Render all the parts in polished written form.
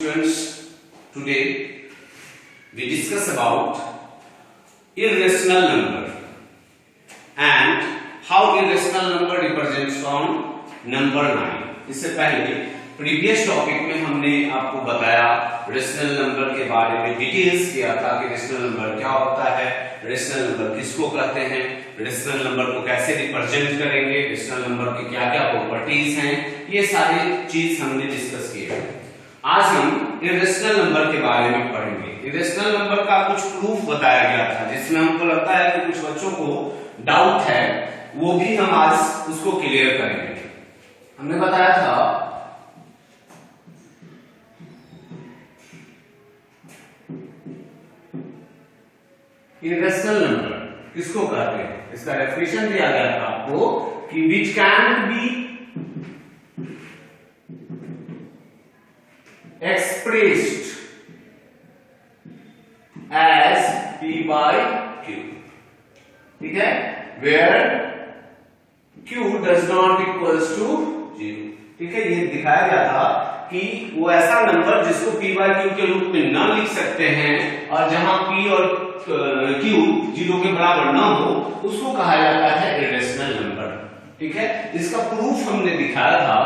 Students, today we discuss about irrational number and how irrational number represents on number 9. इससे पहले previous topic में हमने आपको बताया रेशनल नंबर के बारे में डिटेल्स किया था कि रेशनल नंबर क्या होता है, रेशनल नंबर किसको कहते हैं, रेशनल नंबर को कैसे रिप्रेजेंट करेंगे, रेशनल नंबर की क्या क्या प्रॉपर्टीज हैं, ये सारी चीज हमने डिस्कस की है। आज हम इरेशनल नंबर के बारे में पढ़ेंगे। इरेशनल नंबर का कुछ प्रूफ बताया गया था जिसमें हमको लगता है कि कुछ बच्चों को डाउट है, वो भी हम आज उसको क्लियर करेंगे। हमने बताया था इरेशनल नंबर किसको कहते हैं, इसका डेफिनेशन दिया गया था आपको कि which can be expressed as p by q, ठीक है, where q does not equals to 0, ठीक है। ये दिखाया गया था कि वो ऐसा नंबर जिसको p by q के रूप में न लिख सकते हैं और जहां p और q 0 के बराबर न हो उसको कहा जाता है इरेशनल नंबर, ठीक है। इसका प्रूफ हमने दिखाया था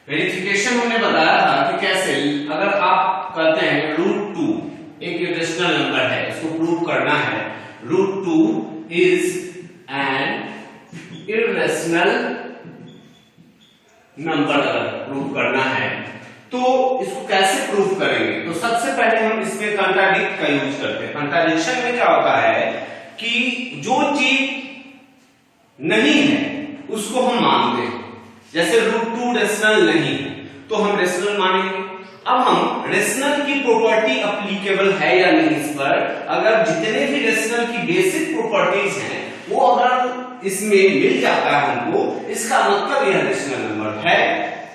वेरिफिकेशन हमने बताया था कि कैसे अगर आप कहते हैं √2 एक इरेशनल नंबर है, इसको प्रूव करना है √2 इज एन इरेशनल नंबर, अगर प्रूव करना है तो इसको कैसे प्रूव करेंगे। तो सबसे पहले हम इसमें कंट्राडिक्ट का यूज करते हैं। कंट्राडिक्शन में क्या होता है कि जो चीज नहीं है उसको हम मानते हैं, जैसे √2 रेशनल नहीं है तो हम रेशनल मानेंगे। अब हम रेशनल की प्रॉपर्टी एप्लीकेबल है या नहीं इस पर, अगर जितने भी रेशनल की बेसिक प्रॉपर्टीज हैं वो अगर इसमें मिल जाता है हमको, इसका मतलब यह रेशनल नंबर है,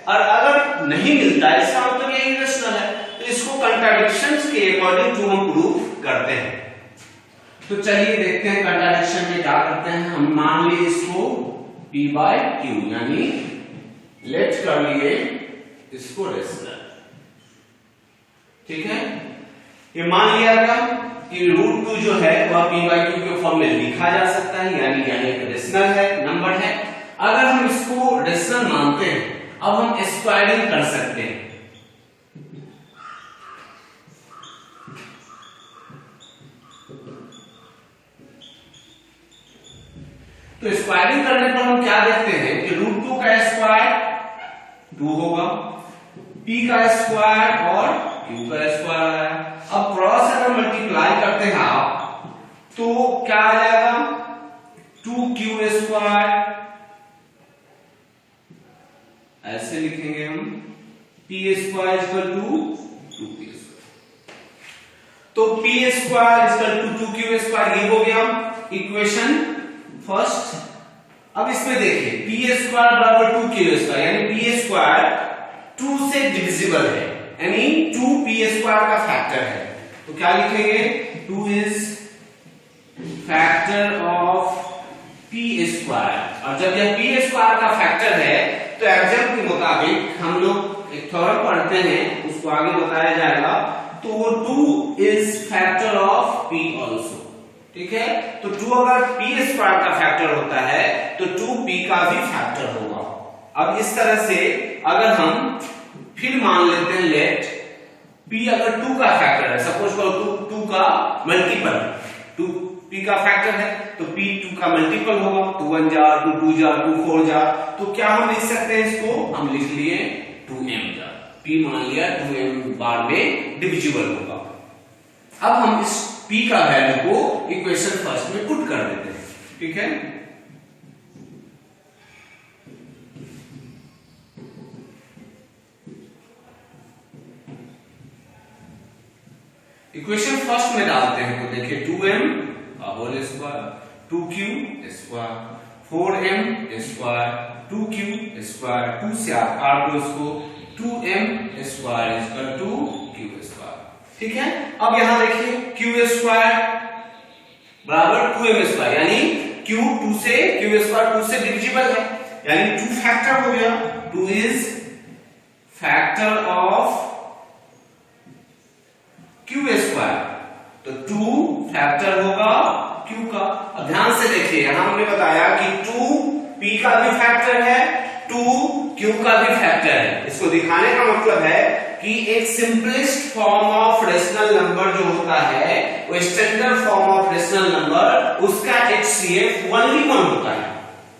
और अगर नहीं मिलता है इसका मतलब यह इरेशनल है। तो इसको कंट्राडिक्शंस के अकॉर्डिंग टू हम प्रूफ करते हैं। तो चलिए देखते हैं कंट्राडिक्शन में क्या करते हैं। हम मान लिए इसको p by q, यानी लेट कर लिए इसको रेशनल, ठीक है। ये मान लिया गया कि √2 जो है वह p by q के फॉर्म में लिखा जा सकता है, यानी यह एक रेशनल है, नंबर है। अगर हम इसको रेशनल मानते हैं, अब हम स्क्वायरिंग कर सकते हैं। तो स्क्वायरिंग करने पर हम क्या देखते हैं कि √2 का स्क्वायर 2 होगा, p का स्क्वायर और q का स्क्वायर आया। अब क्रॉस अगर मल्टीप्लाई करते हैं आप तो क्या आ जाएगा 2q स्क्वायर, ऐसे लिखेंगे हम p square equal to 2p square. तो p square equal to 2q square, ये हो गया इक्वेशन फर्स्ट। अब इसमें देखिए p स्क्वायर बराबर 2q स्क्वायर, यानी p स्क्वायर 2 से डिविजिबल है, यानी 2p स्क्वायर का फैक्टर है। तो क्या लिखेंगे 2 is factor of p square, और जब यह p स्क्वायर का फैक्टर है तो एग्जाम के मुताबिक हम लोग एक थ्योरम पढ़ते हैं, उसको आगे बताया जाएगा। तो वो 2 is factor of p also, ठीक है। तो 2 अगर p स्क्वायर का फैक्टर होता है तो 2p का भी फैक्टर होगा। अब इस तरह से अगर हम फिर मान लेते हैं लेट p अगर 2 का फैक्टर है, सपोज करो 2 का मल्टीपल, 2p का फैक्टर है तो p 2 का मल्टीपल होगा, 2 1 जा, 2 2 जा, 2 4 जा। तो क्या हम लिख सकते हैं इसको, हम लिख लिए 2m जा, p मान लिया 2m बार में डिविजिबल होगा। अब हम इस p का वैल्यू को इक्वेशन फर्स्ट में पुट कर देते हैं, ठीक है। इक्वेशन फर्स्ट में डालते हैं तो देखिए 2m का whole square, 2q square, 4m square, 2q square, 2 से आप काट दो इसको, 2m square equal to q square, ठीक है। अब यहां देखिए q स्क्वायर बराबर 2m स्क्वायर, यानी q 2 से q स्क्वायर 2 से डिविजिबल है, यानी 2 फैक्टर हो गया, 2 is factor of Q square, तो 2 फैक्टर होगा क्यू का। अब ध्यान से देखिए, यहां हमने बताया कि 2 p का भी फैक्टर है, 2 q का भी फैक्टर है। इसको दिखाने का मतलब है कि एक simplest form of rational number जो होता है, वो standard form of rational number, उसका HCF ओनली 1 होता है,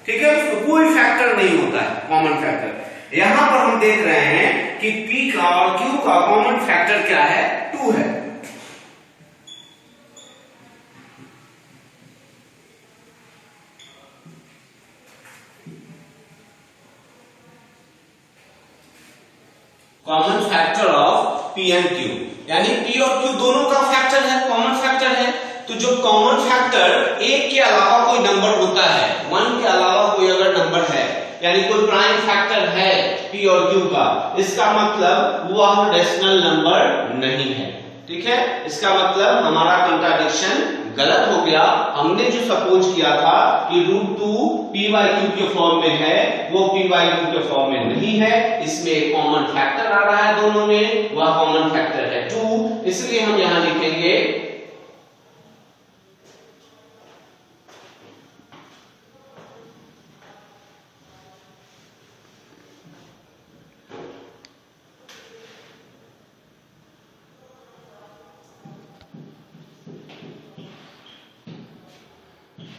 ठीक है, उसको कोई फैक्टर नहीं होता है, कॉमन फैक्टर। यहां पर हम देख रहे हैं कि p का और q का कॉमन फैक्टर क्या है, 2 है। Common factor of p and q, यानी p और q दोनों का फैक्टर है, कॉमन फैक्टर है। तो जो कॉमन फैक्टर एक के अलावा कोई नंबर होता है, 1 के अलावा कोई अगर नंबर है, यानी कोई प्राइम फैक्टर है p और q का, इसका मतलब वह रेशनल नंबर नहीं है, ठीक है। इसका मतलब हमारा कंट्राडिक्शन गलत हो गया। हमने जो सपोज किया था कि √2 p/q के फॉर्म में है, वो p/q के फॉर्म में नहीं है, इसमें एक कॉमन फैक्टर आ रहा है दोनों में, वह कॉमन फैक्टर है 2, इसलिए हम यहां लिखेंगे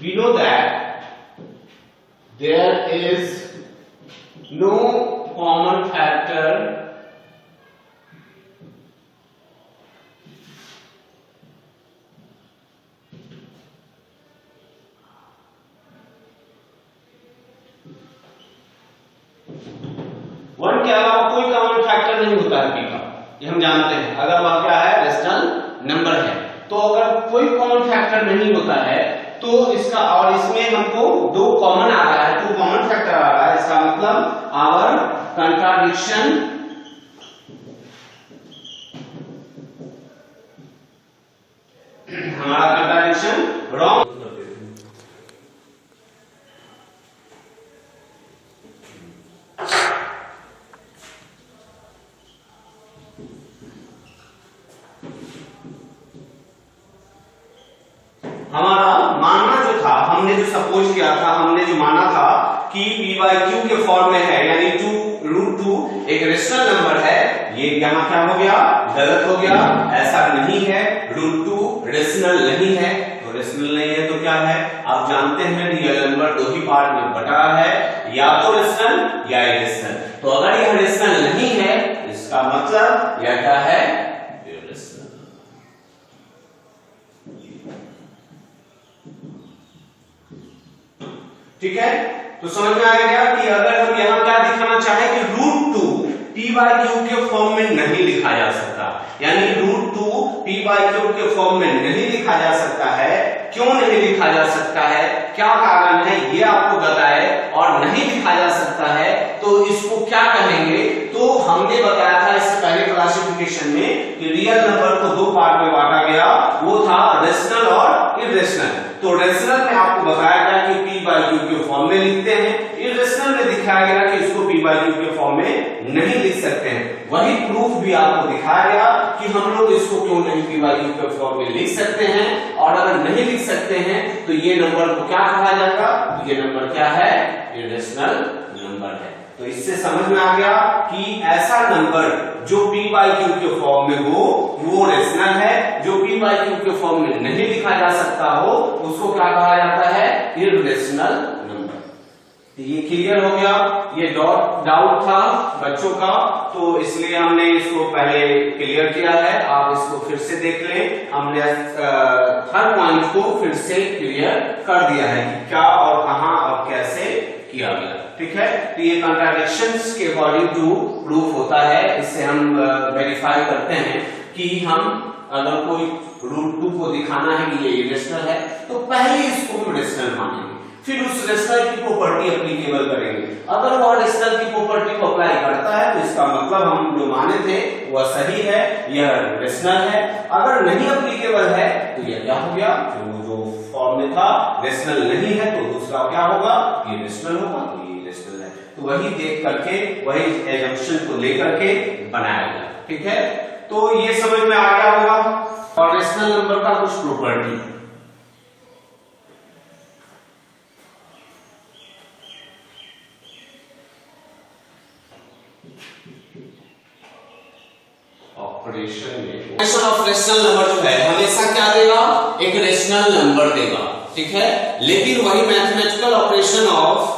we know that there is no common factor one के अलावा कोई कॉमन फैक्टर नहीं होता है p का, ये हम जानते हैं। अगर वह क्या है, रेशनल नंबर है, तो अगर कोई कॉमन फैक्टर नहीं होता है तो इसका, और इसमें हमको 2 कॉमन आ रहा है, 2 कॉमन फैक्टर आ रहा है, इसका मतलब आवर कंट्राडिक्शन हमारा कंट्राडिक्शन रॉन्ग। हमारा मानना जो था, हमने जो सपोज किया था, हमने जो माना था कि p/q के फॉर्म में है, यानी √2 एक रेशनल नंबर है, ये यहां क्या हो गया, गलत हो गया, ऐसा नहीं है, √2 रेशनल नहीं है। तो रेशनल नहीं है तो क्या है, आप जानते हैं रियल नंबर 2 ही पार्ट में बटा है, या तो रेशनल या इरेशनल। तो अगर यह रेशनल नहीं है, इसका मतलब यह क्या है, ठीक है। तो समझ में आ गया कि अगर हम यहां क्या दिखाना चाहें कि √2 p/q के फॉर्म में नहीं लिखा जा सकता, यानी √2 p/q के फॉर्म में नहीं लिखा जा सकता है। क्यों नहीं लिखा जा सकता है, क्या कारण है, ये आपको बताए, और नहीं लिखा जा सकता है तो इसको क्या कहेंगे। तो हमने बताया था इससे पहले क्लासिफिकेशन में कि रियल नंबर को 2 पार्ट में बांटा गया, वो था रेशनल और इरेशनल। तो रेशनल में आपको बताया गया कि p/q के फॉर्म में लिखते हैं, इरेशनल में दिखाया गया कि इसको p/q के फॉर्म में नहीं लिख सकते हैं। वही प्रूफ भी आपको दिखाया गया कि हम लोग इसको क्यों नहीं p/q के फॉर्म में लिख सकते हैं, और अगर नहीं लिख सकते हैं तो ये नंबर को क्या कहा जाएगा, तो ये नंबर क्या है, इरेशनल नंबर है। तो इससे समझ में आ गया कि ऐसा नंबर जो p/q के फॉर्म में हो वो रेशनल है, जो p/q के फॉर्म में नहीं लिखा जा सकता हो उसको क्या कहा जाता है, इरेशनल नंबर। ये क्लियर हो गया, ये डाउट था बच्चों का, तो इसलिए हमने इसको पहले क्लियर किया है। आप इसको फिर से देख लें, हमने हर पॉइंट को फिर से क्लियर कर दिया है कि क्या और कहां और कैसे किया गया, ठीक है। तो ये कंट्राडिक्शंस के अकॉर्डिंग टू प्रूफ होता है, इससे हम वेरीफाई करते हैं कि हम अगर कोई √2 को दिखाना है कि ये इरेशनल है तो पहले इसको हम रेशनल मानेंगे, फिर उस रेशनल की प्रॉपर्टी एप्लीकेबल करेंगे। अगर वह रेशनल की प्रॉपर्टी को अप्लाई करता है तो इसका मतलब हम जो माने थे वह सही है, यह रेशनल है। अगर नहीं एप्लीकेबल है तो यह क्या हो गया, वो जो फॉर्म में था रेशनल नहीं है, तो दूसरा क्या होगा, ये रेशनल होगा, तो ये रेशनल वही देख करके वही एजम्पशन को लेकर के बनाया गया। ठीक है, तो ये समझ में आ गया होगा। और रेशनल नंबर का कुछ property, operation of rational number जो है हमेशा क्या देगा, एक रेशनल नंबर देगा। ठीक है, लेकिन वही मैथमेटिकल ऑपरेशन ऑफ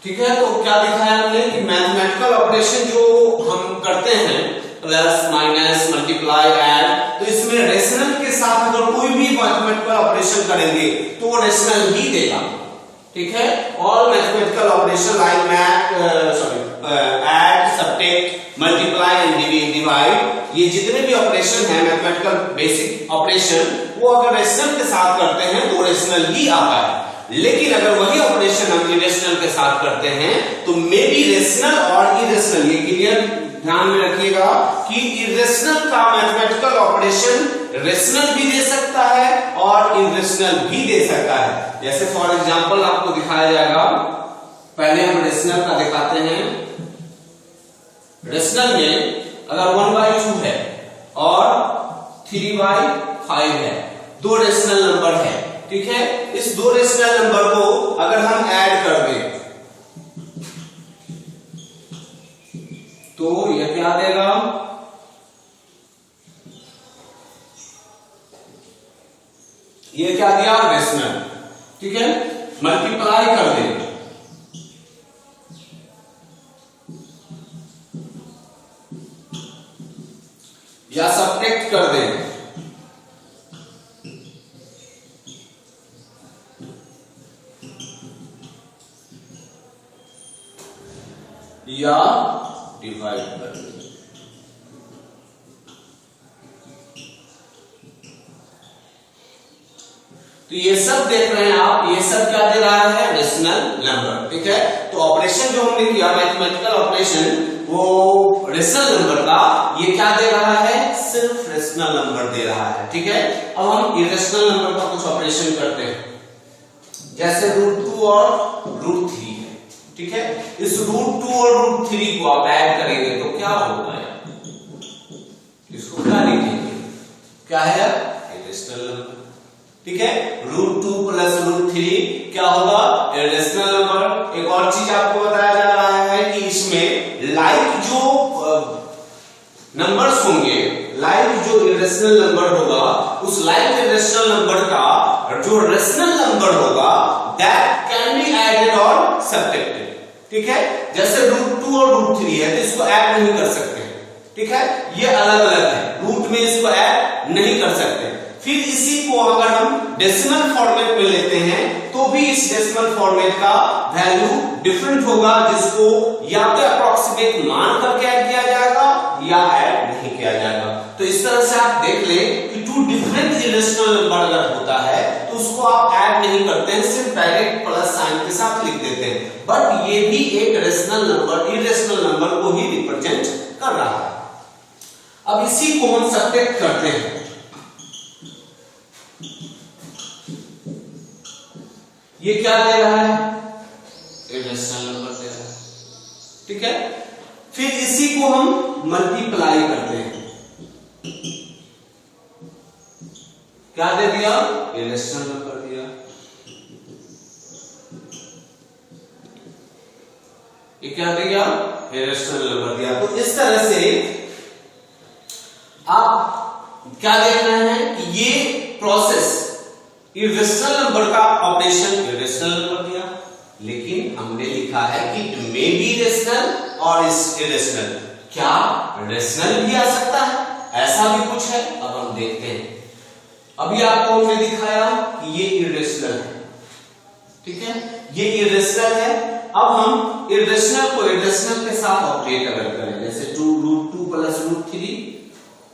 ठीक है, तो क्या दिखाया हमने कि मैथमेटिकल ऑपरेशन जो हम करते हैं, प्लस माइनस मल्टीप्लाई ऐड, तो इसमें रेशनल के साथ अगर कोई भी मैथमेटिकल ऑपरेशन करेंगे तो वो रेशनल ही देगा। ठीक है, all mathematical operation like add, subtract, multiply and divide, ये जितने भी ऑपरेशन है मैथमेटिकल बेसिक ऑपरेशन, वो अगर रेशनल के साथ करते हैं तो रेशनल ही आता है। लेकिन अगर वही ऑपरेशन हम इरेशनल के साथ करते हैं तो मे बी रेशनल और इरेशनल, ये क्लियर ध्यान में रखिएगा कि इरेशनल का मैथमेटिकल ऑपरेशन रेशनल भी दे सकता है और इरेशनल भी दे सकता है। जैसे फॉर एग्जांपल आपको दिखाया जाएगा, पहले हम रेशनल का दिखाते हैं। रेशनल में अगर 1/2 है और 3/5 है, दो रेशनल नंबर है। ठीक है, इस दो रेशनल नंबर को अगर हम ऐड कर दें तो यह क्या देगा, ये क्या दिया, रेशनल। ठीक है, मल्टीप्लाई कर दें या सब्ट्रैक्ट कर दें या डिवाइड कर दें। तो ये सब देख रहे हैं आप, ये सब क्या दे रहा है, रेशनल नंबर। ठीक है, तो ऑपरेशन जो हमने किया मैथमेटिकल ऑपरेशन, वो रेशनल नंबर का, ये क्या दे रहा है, सिर्फ रेशनल नंबर दे रहा है। ठीक है, अब हम इरेशनल नंबर का कुछ ऑपरेशन करते हैं, जैसे √2 और √3 है। ठीक है, इस √2 और √3 को आप ऐड करेंगे तो क्या होगा यार, इसको क्या लिखेंगे, क्या है, इरेशनल नंबर। ठीक है, √2 प्लस √3 क्या होगा, इरेशनल नंबर। एक और चीज आपको बताया जा रहा है कि इसमें लाइक जो नंबर्स होंगे, लाइक जो इरेशनल नंबर होगा, उस लाइक इरेशनल नंबर का जो रेशनल नंबर होगा, दैट कैन बी एडेड और सब्ट्रैक्टेड। ठीक है, जैसे √2 और √3 है तो इसको ऐड नहीं कर सकते। ठीक है, ये अलग अलग है, रूट में इसको ऐड नहीं कर सकते। फिर इसी को अगर हम डेसिमल फॉर्मेट में लेते हैं तो भी इस डेसिमल फॉर्मेट का वैल्यू डिफरेंट होगा, जिसको या तो अप्रोक्सीमेट मान करके ऐड किया जाएगा या ऐड नहीं किया जाएगा। तो इस तरह से आप देख लें कि 2 डिफरेंट इरेशनल नंबर अगर होता है तो उसको आप ऐड नहीं करते हैं, सिर्फ डायरेक्ट प्लस साइन के साथ लिख देते हैं। बट ये भी एक रेशनल नंबर इरेशनल नंबर को ही रिप्रेजेंट कर रहा है। अब इसी को हम सब्ट्रैक्ट करते हैं, ये क्या दे रहा है, इरेशनल नंबर दे रहा है। ठीक है, फिर इसी को हम मल्टीप्लाई करते हैं, क्या दे दिया, इरेशनल नंबर दिया। ये क्या दिया, इरेशनल नंबर दिया। तो इस तरह से आप क्या देख रहे हैं कि ये प्रोसेस इरेशनल नंबर का ऑपरेशन इरेशनल नंबर दिया, लेकिन हमने लिखा है कि इट मे बी रेशनल और इरेशनल। क्या रेशनल भी आ सकता है, ऐसा भी कुछ है, अब हम देखते हैं। अभी आपको हमने दिखाया कि ये इरेशनल है। ठीक है, ये इरेशनल है। अब हम इरेशनल को इरेशनल के साथ ऑपरेट अगर करें, जैसे √2 प्लस √3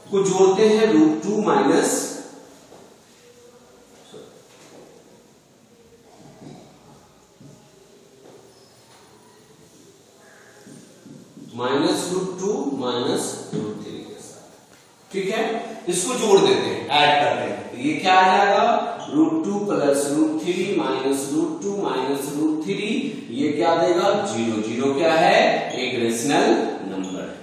को जोड़ते हैं √2 माइनस √2 माइनस √3 के साथ, ठीक है। इसको जोड़ देते हैं, ऐड करते हैं, तो ये क्या आ जाएगा √2 प्लस √3 माइनस √2 माइनस √3, ये क्या देगा 0। 0 क्या है, एक रेशनल नंबर है,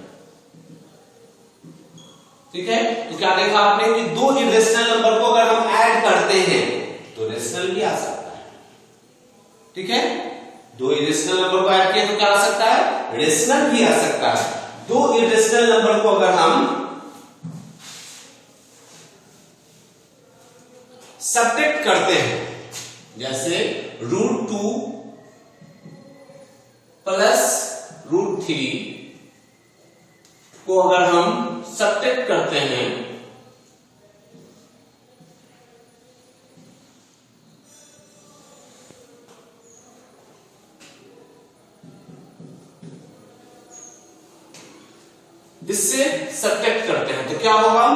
ठीक है। तो क्या देखा आपने कि दो इरेशनल नंबर को अगर हम ऐड करते हैं तो रेशनल भी आ सकता है, ठीक है। दो इरेशनल नंबर को ऐड किया तो क्या आ सकता है, रेशनल भी आ सकता है। दो इरेशनल नंबर को अगर हम सब्ट्रैक्ट करते हैं, जैसे √2 प्लस √3 को अगर हम सब्ट्रैक्ट करते हैं इससे सब्ट्रैक्ट करते हैं तो क्या होगा,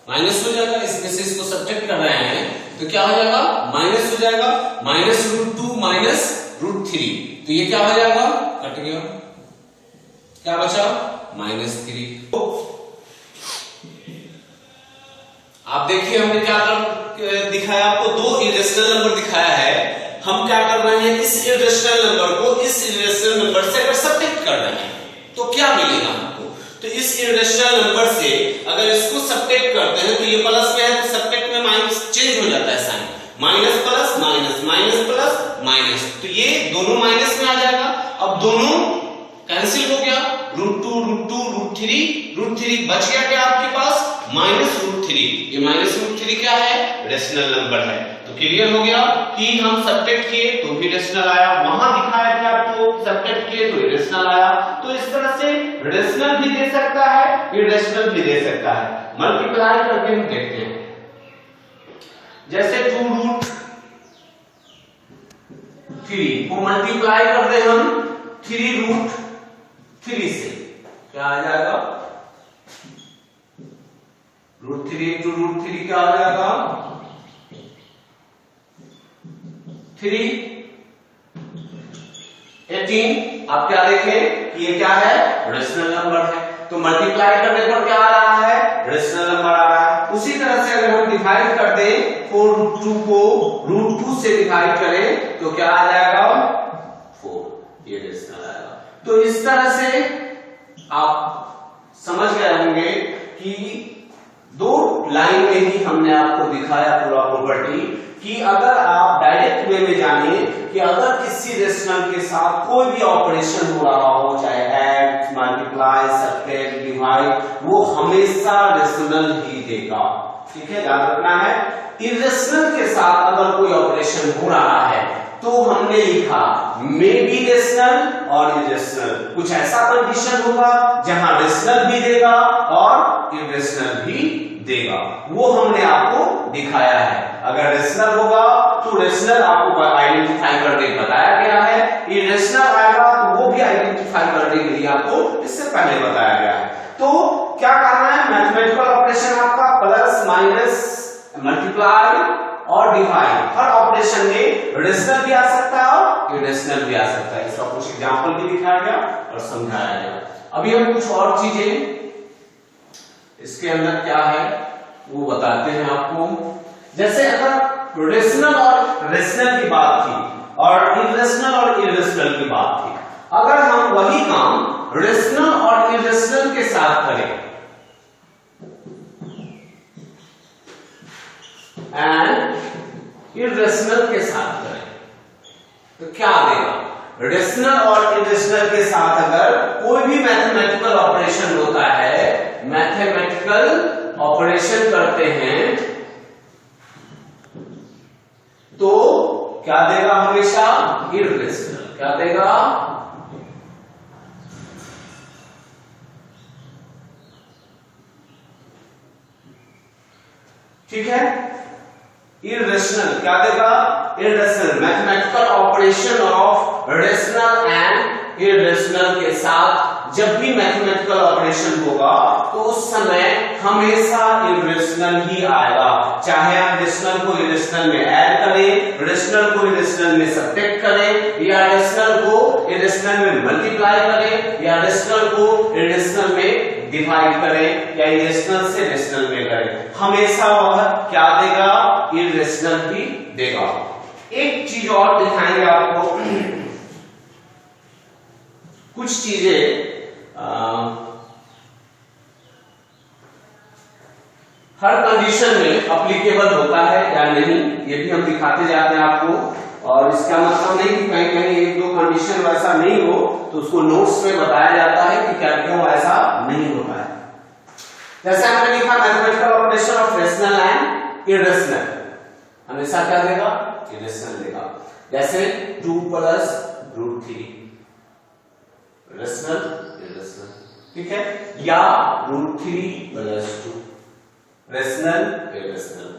माइनस हो जाएगा। इसमें से इसको सब्ट्रैक्ट कर रहे हैं तो क्या हो जाएगा, माइनस हो जाएगा। माइनस √2 माइनस √3, तो ये क्या हो जाएगा, कट गया, क्या बचा -3। आप देखिए हमने क्या दिखाया आपको, दो इरेशनल नंबर दिखाया है। हम क्या कर रहे हैं, इस इरेशनल नंबर को इस इरेशनल नंबर से अगर सब्ट्रैक्ट कर रहे हैं तो क्या मिलेगा हमको, तो इस इरेशनल नंबर से अगर इसको सब्ट्रैक्ट करते हैं तो ये प्लस में है तो सब्ट्रैक्ट में माइनस चेंज हो जाता है sign, minus plus minus minus plus minus, तो ये दोनों माइनस में आ जाएगा। अब दोनों कैंसिल हो गया, √2 √3 बच गया क्या आपके पास, -√3। ये -√3 क्या है, रेशनल नंबर है। तो क्लियर हो गया कि हम सब्ट्रैक्ट किए तो भी रेशनल आया, वहां दिखाया गया आपको सब्ट्रैक्ट किए तो इरेशनल आया। तो इस तरह से रेशनल भी दे सकता है, इरेशनल भी दे सकता है। मल्टीप्लाई करके हम देखते हैं, जैसे 2√3 को मल्टीप्लाई कर दे हम 3√3 से, क्या आ जाएगा, √3 × √3 क्या आ जाएगा 3 18। आप क्या देखें कि ये क्या है, रेशनल नंबर है, तो मल्टीप्लाई करने पर क्या आ रहा है, रेशनल नंबर आ रहा है। उसी तरह से अगर हम डिवाइड कर दें 4√2 को √2 से डिवाइड करें तो क्या आ जाएगा 4, ये रेशनल आएगा। तो इस तरह से आप समझ गए होंगे कि दो लाइन में ही हमने आपको दिखाया पूरा प्रॉपर्टी कि अगर आप डायरेक्ट वे में जाने कि अगर किसी रेशनल के साथ कोई भी ऑपरेशन हो रहा हो, चाहे ऐड, मल्टीप्लाई, सब्ट्रैक्ट, डिवाइड, वो हमेशा रेशनल ही देगा, ठीक है, याद रखना है। इरेशनल के साथ अगर कोई ऑपरेशन हो रहा है तो हमने लिखा मे बी रेशनल और इरेशनल, कुछ ऐसा कंडीशन होगा जहां रेशनल भी देगा और इरेशनल भी देगा, वो हमने आपको दिखाया है। अगर रेशनल होगा तो रेशनल आपको आइडेंटिफाई करके बताया गया है, इरेशनल आएगा तो वो भी आइडेंटिफाई करने के लिए आपको इससे पहले बताया गया है। तो क्या करना है, मैथमेटिकल ऑपरेशन आपका प्लस माइनस मल्टीप्लाई और डिवाइड, हर ऑपरेशन में रेशनल भी आ सकता है और इरेशनल भी आ सकता है। इसका कुछ एग्जांपल भी दिखाया गया और समझाया गया। अभी हम कुछ और चीजें इसके अंदर क्या है वो बताते हैं आपको। जैसे अगर रेशनल और रेशनल की बात थी और इरेशनल की बात थी, अगर हम वही काम रेशनल और इरेशनल के साथ करें एंड इरेशनल के साथ करें तो क्या देगा, रेशनल और इरेशनल के साथ अगर कोई भी मैथमेटिकल ऑपरेशन होता है, मैथमेटिकल ऑपरेशन करते हैं तो क्या देगा, हमेशा इरेशनल, क्या देगा ठीक है। इरेशनल क्या देगा? Irrational, mathematical operation of rational and irrational के साथ जब भी मैथमेटिकल ऑपरेशन होगा तो उस समय हमेशा इरेशनल ही आएगा, चाहे आप रेशनल को इरेशनल में ऐड करें, रेशनल को इरेशनल में सब्ट्रैक्ट करें, या रेशनल को इरेशनल में मल्टीप्लाई करें, या रेशनल को इरेशनल में डिवाइड करें, या इरेशनल से रेशनल में करें, हमेशा वह क्या देगा? इरेशनल ही देगा। एक चीज और दिखाएंगे आपको, कुछ चीजें हर कंडीशन में अप्लीकेबल होता है या नहीं, ये भी हम दिखाते जाते हैं आपको। और इसका मतलब नहीं कि कहीं कहीं एक दो कंडीशन वैसा नहीं हो तो उसको नोट्स में बताया जाता है कि क्या क्यों ऐसा नहीं होता है। जैसे हमने लिखा mathematical operation of rational and irrational, हमेशा क्या देगा? इरेशनल देगा। जैसे 2 + √3 रेशनल इरेशनल, ठीक है, या √3 + 2 रेशनल इरेशनल,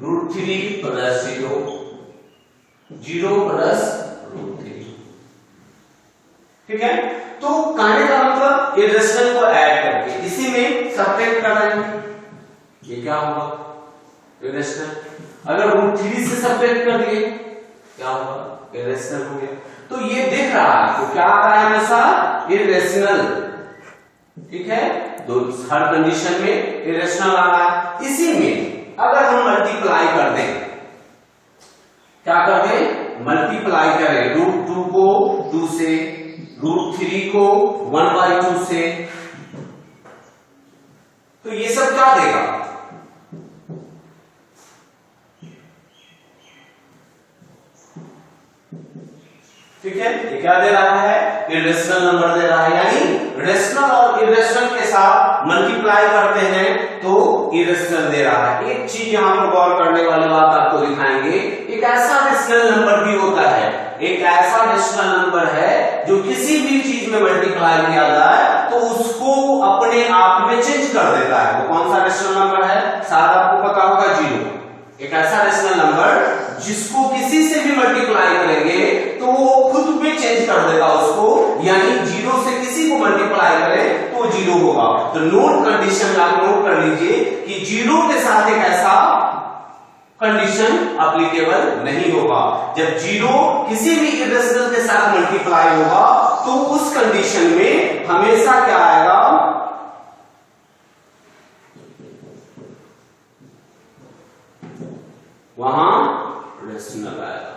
√3 + 0 0 + √3, ठीक है। तो कहने का मतलब इरेशनल को ऐड करके इसी में सब्ट्रैक्ट कर रहे हैं, ये क्या होगा? इरेशनल। अगर √3 से सब्ट्रैक्ट कर दिए क्या होगा? इरेशनल हो गया। तो ये दिख रहा है तो क्या आता है? हमेशा इरेशनल, ठीक है। तो हर कंडीशन में इरेशनल आ रहा है। इसी में अगर हम मल्टीप्लाई कर दें, क्या कर दें? मल्टीप्लाई करें √2 को 2 से, √3 को 1/2 से, तो ये सब क्या देगा? ठीक है, ये क्या दे रहा है? इरेशनल नंबर दे रहा है, यानी रेशनल और इरेशनल के साथ मल्टीप्लाई करते हैं तो इरेशनल दे रहा है। एक चीज यहां पर गौर करने वाली बात आपको दिखाएंगे, एक ऐसा रेशनल नंबर भी होता है, एक ऐसा रेशनल नंबर है जो किसी भी चीज में मल्टीप्लाई किया जाए तो उसको अपने आप में चेंज कर देता है। वो कौन सा रेशनल नंबर है? शायद आपको पता होगा, 0। एक ऐसा रेशनल नंबर जिसको किसी से भी मल्टीप्लाई करेंगे तो वो खुद में चेंज कर देगा उसको, यानी 0 से किसी को मल्टीप्लाई करें तो 0 होगा। तो नोट कंडीशन आप नोट कर लीजिए कि 0 के साथ एक ऐसा कंडीशन एप्लीकेबल नहीं होगा। जब 0 किसी भी इरेशनल के साथ मल्टीप्लाई होगा तो उस कंडीशन में हमेशा क्या आएगा? वहां रेशनल आएगा,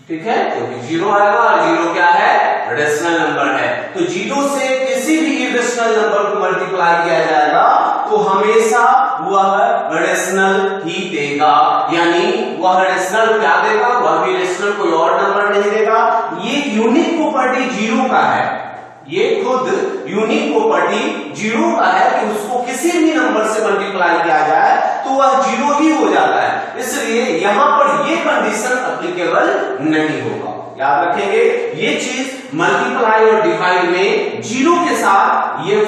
ठीक है, क्योंकि 0 आएगा और 0 क्या है? रेशनल नंबर है। तो 0 से किसी भी इरेशनल नंबर को मल्टीप्लाई किया जाएगा तो हमेशा वह रेशनल ही देगा, यानी वह रेशनल क्या देगा? वह भी रेशनल, कोई और नंबर नहीं देगा। ये यूनिक प्रॉपर्टी 0 का है, ये खुद यूनिक प्रॉपर्टी 0 का है कि उसको किसी भी नंबर से मल्टीप्लाई किया जाए तो वह 0 ही हो जाता है। इसलिए यहां पर ये कंडीशन एप्लीकेबल नहीं होगा। याद रखेंगे ये चीज, मल्टीप्लाई और डिवाइड में 0 के साथ ये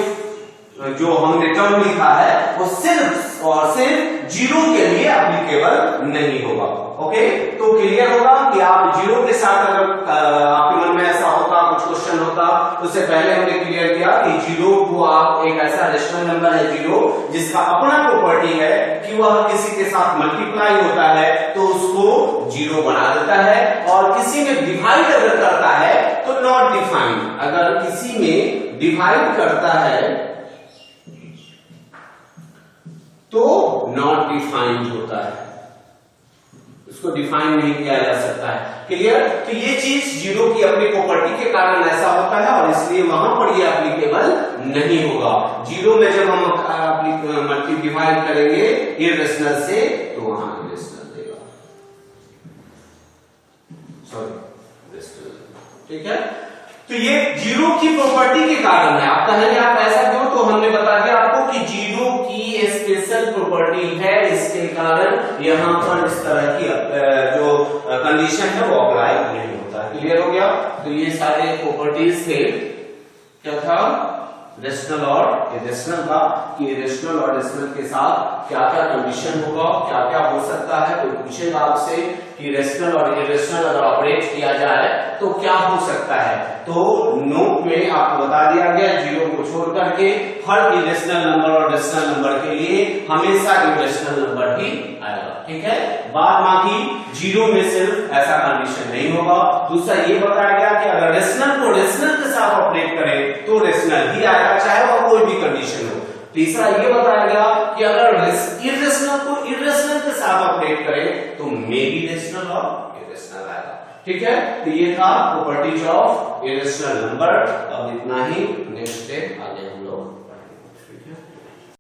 जो हमने टर्म लिखा है वो सिर्फ और सिर्फ 0 के लिए एप्लीकेबल नहीं होगा। ओके, तो क्लियर होगा कि आप 0 के साथ अगर आपके मन में ऐसा होता, कुछ क्वेश्चन होता, तो उससे पहले हमने क्लियर किया कि 0 को आप एक ऐसा रेशनल नंबर है 0 जिसका अपना प्रॉपर्टी है कि वह किसी के साथ मल्टीप्लाई होता है तो उसको 0 बना देता है, और किसी में डिवाइड अगर करता है तो नॉट डिफाइंड, अगर किसी में डिवाइड करता है तो नॉट डिफाइंड होता है, इसको डिफाइन नहीं किया जा सकता है। क्लियर? तो ये चीज 0 की अपनी प्रॉपर्टी के कारण ऐसा होता है और इसलिए वहां पर ये एप्लीकेबल नहीं होगा। 0 में जब हम मल्टी डिवाइड करेंगे इरेशनल से तो वहां इरेशनल देगा, सॉरी रेशनल, ठीक है। तो ये 0 की प्रॉपर्टी के कारण है। आप कहेंगे आप ऐसा क्यों? तो हमने बता दिया आपको कि 0 की स्पेशल प्रॉपर्टी है, इसके कारण यहां पर इस तरह की जो कंडीशन है वो अप्लाई नहीं होता। क्लियर हो गया? तो ये सारे प्रॉपर्टीज थे, क्या था? रेशनल और इरेशनल का, कि इरेशनल और रेशनल के साथ क्या क्या कंडीशन होगा, क्या क्या हो सकता है। कोई पूछेगा आपसे कि रेशनल और इरेशनल अगर ऑपरेट किया जाए तो क्या हो सकता है, तो नोट में आपको बता दिया गया जीरो को छोड़ करके हर इरेशनल नंबर और रेशनल नंबर के लिए हमेशा इरेशनल नंबर ही आएगा, ठीक है। बाद बाकी जीरो में सिर्फ ऐसा कंडीशन नहीं होगा। दूसरा ये बताया गया कि अगर रेशनल को रेशनल के साथ ऑपरेट करें तो रेशनल ही आएगा, चाहे वो कोई भी कंडीशन हो। तीसरा ये बताया गया कि अगर इरेशनल को इरेशनल के साथ ऑपरेट करें तो मे बी रेशनल और इरेशनल आएगा, ठीक है। तो ये था प्रॉपर्टीज ऑफ इरेशनल नंबर। अब इतना ही, नेक्स्ट डे आगे